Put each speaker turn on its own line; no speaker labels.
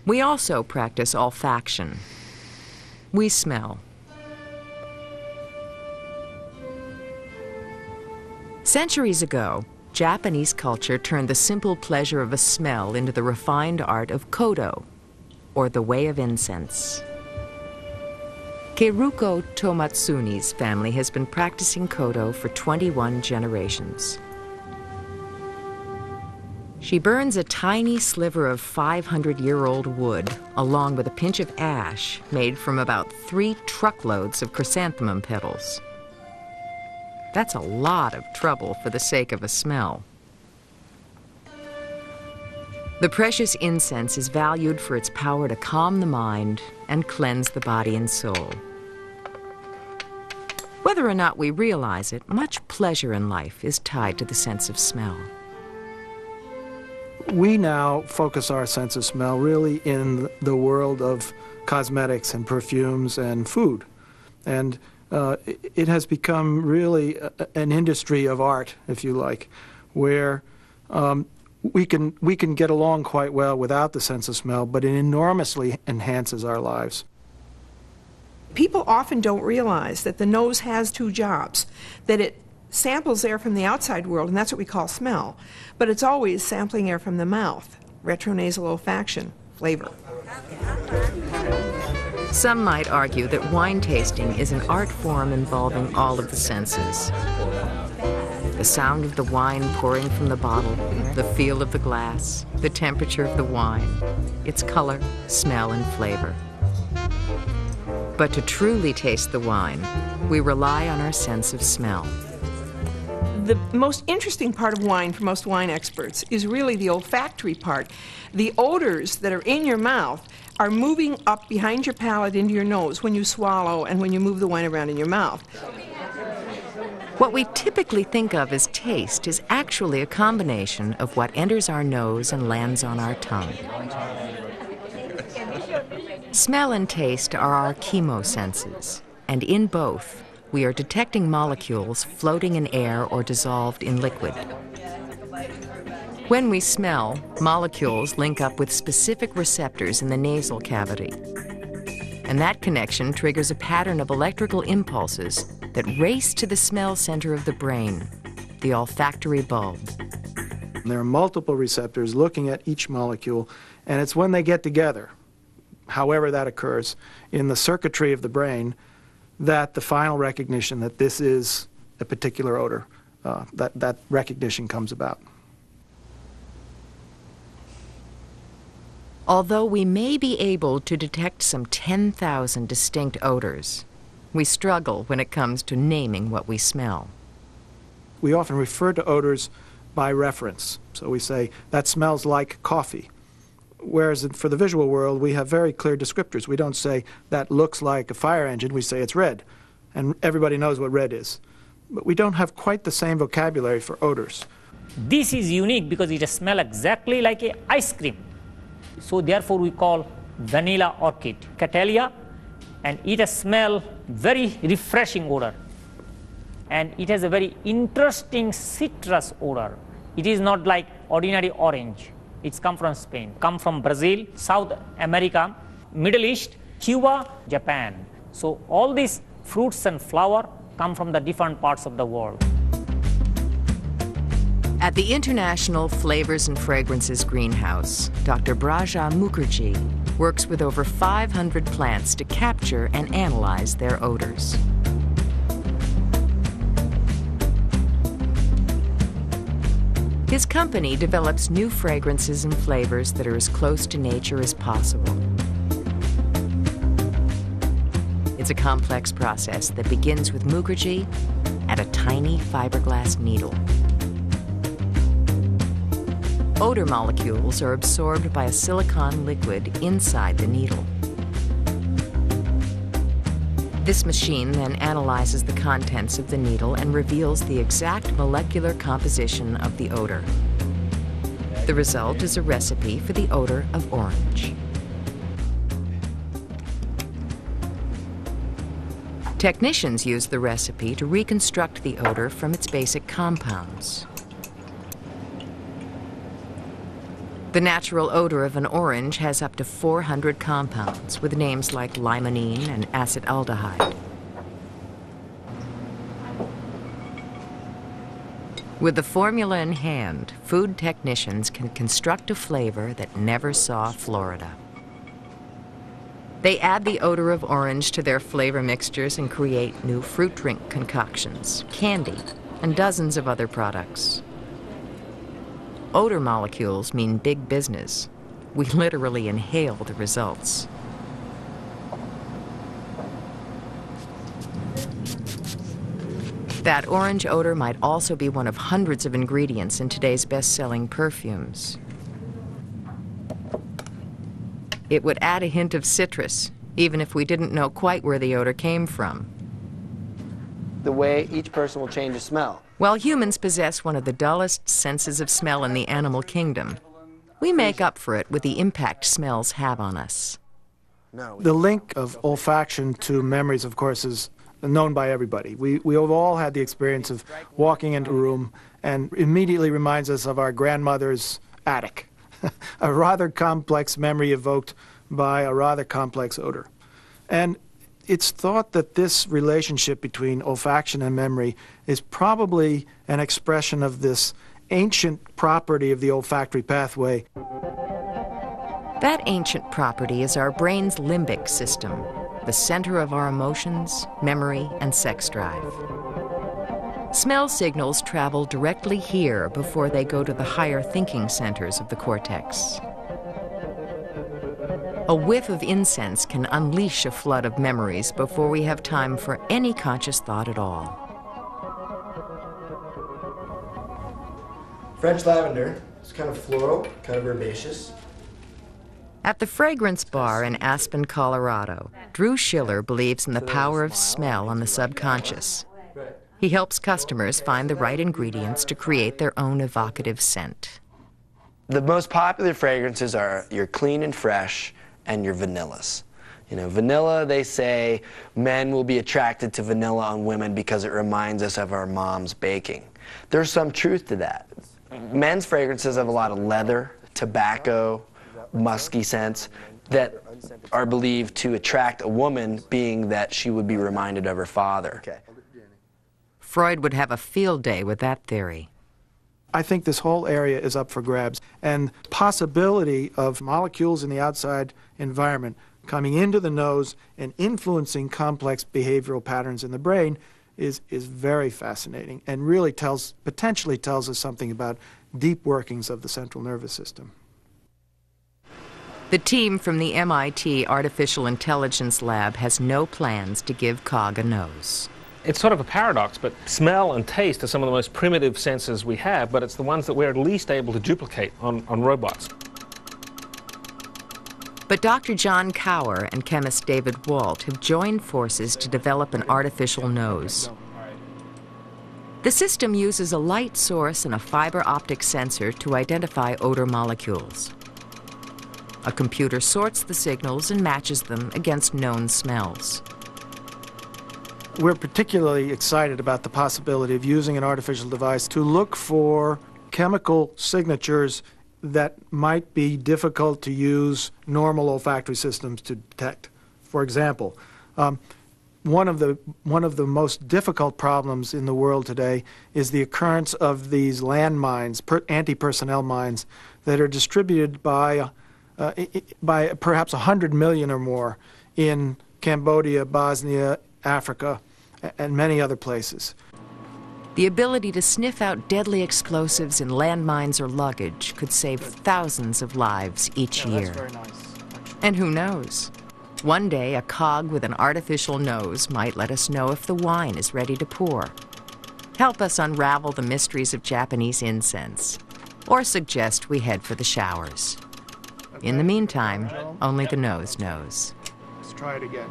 We also practice olfaction. We smell. Centuries ago, Japanese culture turned the simple pleasure of a smell into the refined art of kodo, or the way of incense. Keiruko Tomatsuni's family has been practicing kodo for 21 generations. She burns a tiny sliver of 500-year-old wood along with a pinch of ash made from about 3 truckloads of chrysanthemum petals. That's a lot of trouble for the sake of a smell. The precious incense is valued for its power to calm the mind and cleanse the body and soul. Whether or not we realize it, much pleasure in life is tied to the sense of smell.
We now focus our sense of smell really in the world of cosmetics and perfumes and food. And it has become really an industry of art, if you like, where we can get along quite well without the sense of smell, but it enormously enhances our lives.
People often don't realize that the nose has 2 jobs, that it samples air from the outside world, and that's what we call smell, but it's always sampling air from the mouth, retronasal olfaction, flavor.
Some might argue that wine tasting is an art form involving all of the senses. The sound of the wine pouring from the bottle, the feel of the glass, the temperature of the wine, its color, smell, and flavor. But to truly taste the wine, we rely on our sense of smell.
The most interesting part of wine for most wine experts is really the olfactory part. The odors that are in your mouth are moving up behind your palate into your nose when you swallow and when you move the wine around in your mouth.
What we typically think of as taste is actually a combination of what enters our nose and lands on our tongue. Smell and taste are our chemosenses, and in both, we are detecting molecules floating in air or dissolved in liquid. When we smell, molecules link up with specific receptors in the nasal cavity. And that connection triggers a pattern of electrical impulses that race to the smell center of the brain, the olfactory bulb.
There are multiple receptors looking at each molecule, and it's when they get together, however that occurs, in the circuitry of the brain, that the final recognition that this is a particular odor, that recognition comes about.
Although we may be able to detect some 10,000 distinct odors, we struggle when it comes to naming what we smell.
We often refer to odors by reference. So we say, that smells like coffee. Whereas for the visual world, we have very clear descriptors. We don't say, that looks like a fire engine. We say it's red. And everybody knows what red is. But we don't have quite the same vocabulary for odors.
This is unique because it smells exactly like a ice cream. So therefore we call vanilla orchid Catalia, and it smells very refreshing odor. And it has a very interesting citrus odor. It is not like ordinary orange. It's come from Spain, come from Brazil, South America, Middle East, Cuba, Japan. So all these fruits and flowers come from the different parts of the world.
At the International Flavors and Fragrances Greenhouse, Dr. Braja Mukherjee works with over 500 plants to capture and analyze their odors. His company develops new fragrances and flavors that are as close to nature as possible. It's a complex process that begins with Mukherjee at a tiny fiberglass needle. Odor molecules are absorbed by a silicone liquid inside the needle. This machine then analyzes the contents of the needle and reveals the exact molecular composition of the odor. The result is a recipe for the odor of orange. Technicians use the recipe to reconstruct the odor from its basic compounds. The natural odor of an orange has up to 400 compounds with names like limonene and acetaldehyde. With the formula in hand, food technicians can construct a flavor that never saw Florida. They add the odor of orange to their flavor mixtures and create new fruit drink concoctions, candy, and dozens of other products. Odor molecules mean big business. We literally inhale the results. That orange odor might also be one of hundreds of ingredients in today's best-selling perfumes. It would add a hint of citrus, even if we didn't know quite where the odor came from.
The way each person will change a smell.
While humans possess one of the dullest senses of smell in the animal kingdom, we make up for it with the impact smells have on us.
The link of olfaction to memories, of course, is known by everybody. We have all had the experience of walking into a room and immediately reminds us of our grandmother's attic, a rather complex memory evoked by a rather complex odor. And it's thought that this relationship between olfaction and memory is probably an expression of this ancient property of the olfactory pathway.
That ancient property is our brain's limbic system, the center of our emotions, memory, and sex drive. Smell signals travel directly here before they go to the higher thinking centers of the cortex. A whiff of incense can unleash a flood of memories before we have time for any conscious thought at all.
French lavender is kind of floral, kind of herbaceous.
At the Fragrance Bar in Aspen, Colorado, Drew Schiller believes in the power of smell on the subconscious. He helps customers find the right ingredients to create their own evocative scent.
The most popular fragrances are your clean and fresh and your vanillas. You know, vanilla, they say men will be attracted to vanilla on women because it reminds us of our mom's baking. There's some truth to that. Men's fragrances have a lot of leather, tobacco, musky scents that are believed to attract a woman, being that she would be reminded of her father.
Freud would have a field day with that theory.
I think this whole area is up for grabs, and possibility of molecules in the outside environment coming into the nose and influencing complex behavioral patterns in the brain is very fascinating, and really potentially tells us something about deep workings of the central nervous system.
The team from the MIT Artificial Intelligence Lab has no plans to give Cog a nose.
It's sort of a paradox, but smell and taste are some of the most primitive senses we have, but it's the ones that we're at least able to duplicate on robots.
But Dr. John Cower and chemist David Walt have joined forces to develop an artificial nose. The system uses a light source and a fiber optic sensor to identify odor molecules. A computer sorts the signals and matches them against known smells.
We're particularly excited about the possibility of using an artificial device to look for chemical signatures that might be difficult to use normal olfactory systems to detect. For example, one of the most difficult problems in the world today is the occurrence of these landmines, anti-personnel mines, that are distributed by perhaps 100 million or more in Cambodia, Bosnia, Africa, and many other places.
The ability to sniff out deadly explosives in landmines or luggage could save thousands of lives each year.
That's very nice.
And who knows? One day, a cog with an artificial nose might let us know if the wine is ready to pour, help us unravel the mysteries of Japanese incense, or suggest we head for the showers. In the meantime, only the nose knows.
Let's try it again.